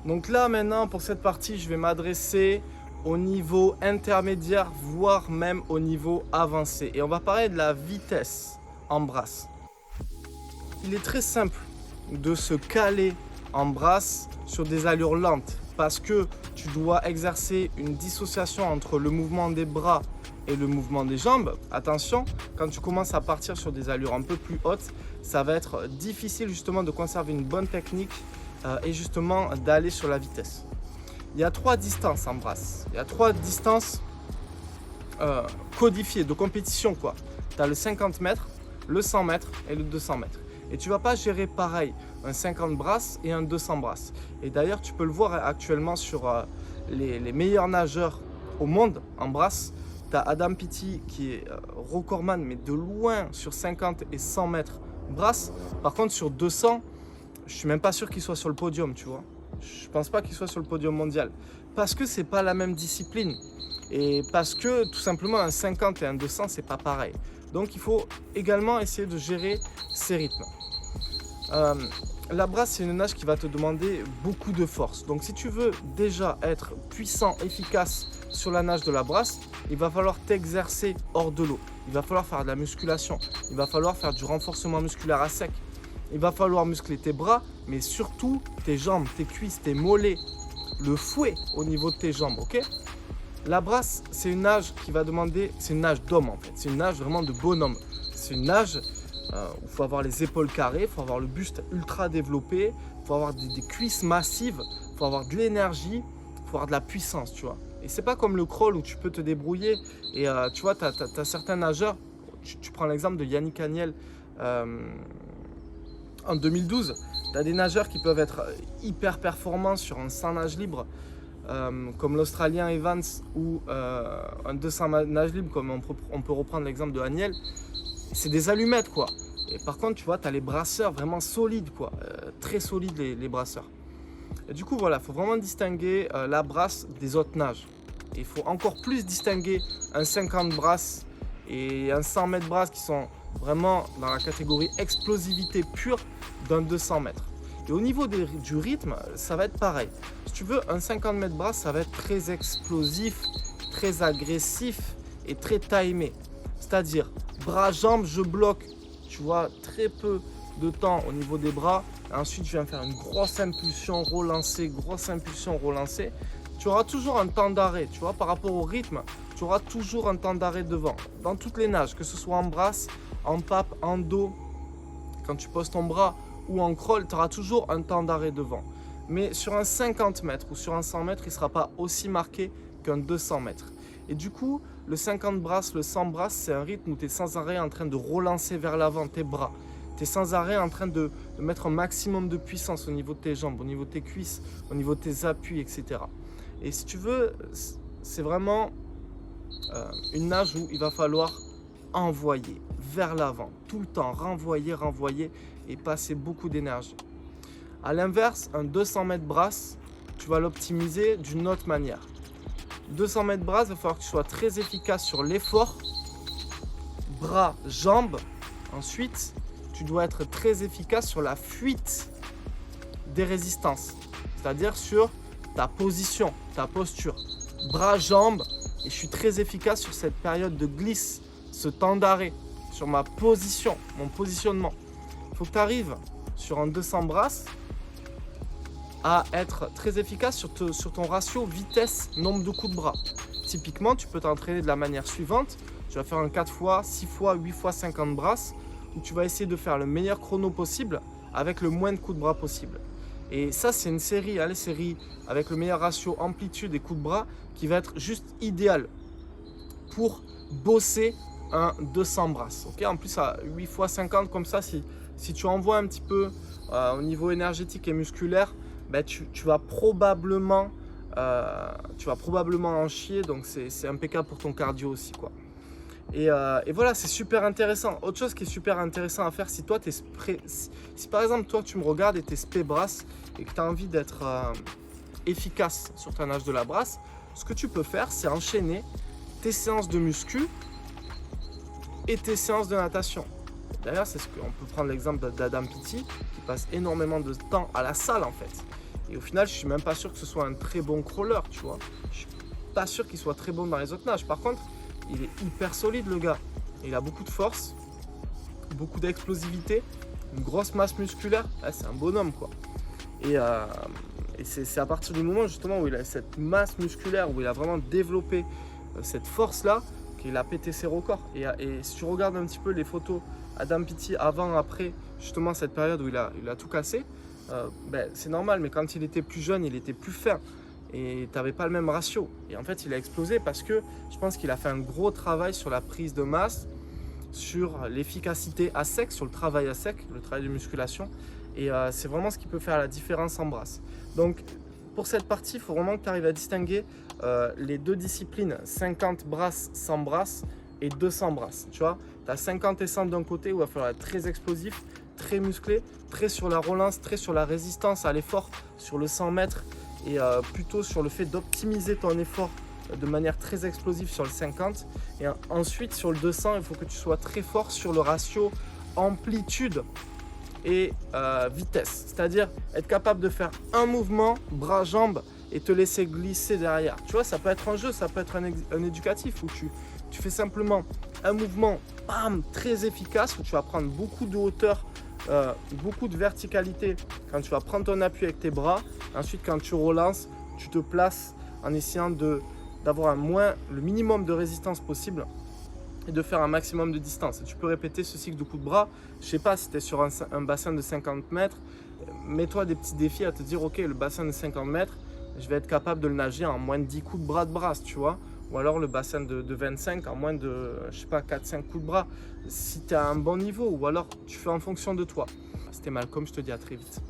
Donc là maintenant pour cette partie, je vais m'adresser au niveau intermédiaire, voire même au niveau avancé. Et on va parler de la vitesse en brasse. Il est très simple de se caler en brasse sur des allures lentes parce que tu dois exercer une dissociation entre le mouvement des bras et le mouvement des jambes. Attention, quand tu commences à partir sur des allures un peu plus hautes, ça va être difficile justement de conserver une bonne technique et justement d'aller sur la vitesse. Il y a 3 distances en brasse. Il y a 3 distances codifiées de compétition quoi. Tu as le 50 mètres, le 100 mètres et le 200 mètres. Et tu ne vas pas gérer pareil un 50 brasses et un 200 brasses. Et d'ailleurs, tu peux le voir actuellement sur les meilleurs nageurs au monde en brasse. Tu as Adam Peaty qui est recordman, mais de loin sur 50 et 100 mètres brasse. Par contre, sur 200, je ne suis même pas sûr qu'il soit sur le podium, tu vois. Je ne pense pas qu'il soit sur le podium mondial. Parce que ce n'est pas la même discipline. Et parce que tout simplement, un 50 et un 200, ce n'est pas pareil. Donc, il faut également essayer de gérer ces rythmes. La brasse, c'est une nage qui va te demander beaucoup de force. Donc si tu veux déjà être puissant, efficace sur la nage de la brasse, il va falloir t'exercer hors de l'eau. Il va falloir faire de la musculation. Il va falloir faire du renforcement musculaire à sec. Il va falloir muscler tes bras, mais surtout tes jambes, tes cuisses, tes mollets, le fouet au niveau de tes jambes, ok ? La brasse, c'est une nage qui va demander, c'est une nage d'homme en fait. C'est une nage vraiment de bonhomme. C'est une nage où il faut avoir les épaules carrées, il faut avoir le buste ultra développé, il faut avoir des cuisses massives, il faut avoir de l'énergie, il faut avoir de la puissance, tu vois. Et c'est pas comme le crawl où tu peux te débrouiller et tu vois, tu as certains nageurs, tu prends l'exemple de Yannick Agnel en 2012, tu as des nageurs qui peuvent être hyper performants sur un 100 nage libre comme l'Australien Evans ou un 200 nage libre comme on peut reprendre l'exemple de Agnel. C'est des allumettes quoi. Et par contre, tu vois, tu as les brasseurs vraiment solides quoi. Très solides les brasseurs. Et du coup, voilà, il faut vraiment distinguer la brasse des autres nages. Et il faut encore plus distinguer un 50 brasses et un 100 mètres brasse qui sont vraiment dans la catégorie explosivité pure d'un 200 mètres. Et au niveau du rythme, ça va être pareil. Si tu veux, un 50 mètres brasse, ça va être très explosif, très agressif et très timé. C'est-à-dire, bras-jambes, je bloque, tu vois, très peu de temps au niveau des bras. Ensuite, je viens faire une grosse impulsion relancée, Tu auras toujours un temps d'arrêt, tu vois, par rapport au rythme, tu auras toujours un temps d'arrêt devant. Dans toutes les nages, que ce soit en brasse, en pape, en dos, quand tu poses ton bras ou en crawl, tu auras toujours un temps d'arrêt devant. Mais sur un 50 mètres ou sur un 100 mètres, il ne sera pas aussi marqué qu'un 200 mètres. Et du coup, le 50 brasses, le 100 brasses, c'est un rythme où tu es sans arrêt en train de relancer vers l'avant tes bras. Tu es sans arrêt en train de mettre un maximum de puissance au niveau de tes jambes, au niveau de tes cuisses, au niveau de tes appuis, etc. Et si tu veux, c'est vraiment une nage où il va falloir envoyer vers l'avant, tout le temps, renvoyer et passer beaucoup d'énergie. A l'inverse, un 200 mètres brasse, tu vas l'optimiser d'une autre manière. 200 mètres brasse, il va falloir que tu sois très efficace sur l'effort, bras, jambes. Ensuite, tu dois être très efficace sur la fuite des résistances, c'est-à-dire sur ta position, ta posture, bras, jambes. Et je suis très efficace sur cette période de glisse, ce temps d'arrêt, sur ma position, mon positionnement. Il faut que tu arrives sur un 200 brasses à être très efficace sur ton ratio vitesse nombre de coups de bras. Typiquement, tu peux t'entraîner de la manière suivante. Tu vas faire un 4 fois, 6 fois, 8 fois 50 brasses où tu vas essayer de faire le meilleur chrono possible avec le moins de coups de bras possible. Et ça, c'est une série, les séries avec le meilleur ratio amplitude et coups de bras qui va être juste idéal pour bosser un 200 brasses. Okay, en plus, à 8 fois 50, comme ça, si tu envoies un petit peu au niveau énergétique et musculaire, ben, tu vas probablement en chier. Donc, c'est impeccable pour ton cardio aussi, quoi. Et voilà, c'est super intéressant. Autre chose qui est super intéressant à faire, si toi, si par exemple, toi, tu me regardes et tu es spé brasse et que tu as envie d'être efficace sur ta nage de la brasse, ce que tu peux faire, c'est enchaîner tes séances de muscu et tes séances de natation. D'ailleurs, c'est ce qu'on peut prendre l'exemple d'Adam Peaty qui passe énormément de temps à la salle en fait. Et au final, je suis même pas sûr que ce soit un très bon crawler, tu vois. Je suis pas sûr qu'il soit très bon dans les autres nages. Par contre, il est hyper solide, le gars. Il a beaucoup de force, beaucoup d'explosivité, une grosse masse musculaire. Ah, c'est un bonhomme, quoi. Et c'est à partir du moment justement où il a cette masse musculaire, où il a vraiment développé cette force-là, qu'il a pété ses records. Et si tu regardes un petit peu les photos Adam Peaty avant, après, justement cette période où il a tout cassé, c'est normal, mais quand il était plus jeune, il était plus fin. Et tu n'avais pas le même ratio. Et en fait, il a explosé parce que je pense qu'il a fait un gros travail sur la prise de masse, sur l'efficacité à sec, sur le travail à sec, le travail de musculation. Et c'est vraiment ce qui peut faire la différence en brasse. Donc, pour cette partie, il faut vraiment que tu arrives à distinguer les deux disciplines, 50 brasses, 100 brasses et 200 brasses. Tu vois, tu as 50 et 100 d'un côté où il va falloir être très explosif, très musclé, très sur la relance, très sur la résistance à l'effort, sur le 100 mètres et plutôt sur le fait d'optimiser ton effort de manière très explosive sur le 50. Et ensuite, sur le 200, il faut que tu sois très fort sur le ratio amplitude et vitesse. C'est-à-dire être capable de faire un mouvement, bras-jambes, et te laisser glisser derrière. Tu vois, ça peut être un jeu, ça peut être un éducatif où tu fais simplement un mouvement bam, très efficace, où tu vas prendre beaucoup de hauteur, beaucoup de verticalité quand tu vas prendre ton appui avec tes bras. Ensuite, quand tu relances, tu te places en essayant d'avoir le minimum de résistance possible et de faire un maximum de distance. Et tu peux répéter ce cycle de coups de bras. Je sais pas si tu es sur un bassin de 50 mètres, mets-toi des petits défis à te dire ok, le bassin de 50 mètres, je vais être capable de le nager en moins de 10 coups de bras de brasse, tu vois. Ou alors le bassin de 25 en moins de, je sais pas, 4-5 coups de bras si tu as un bon niveau. Ou alors tu fais en fonction de toi. C'était Malcolm, je te dis à très vite.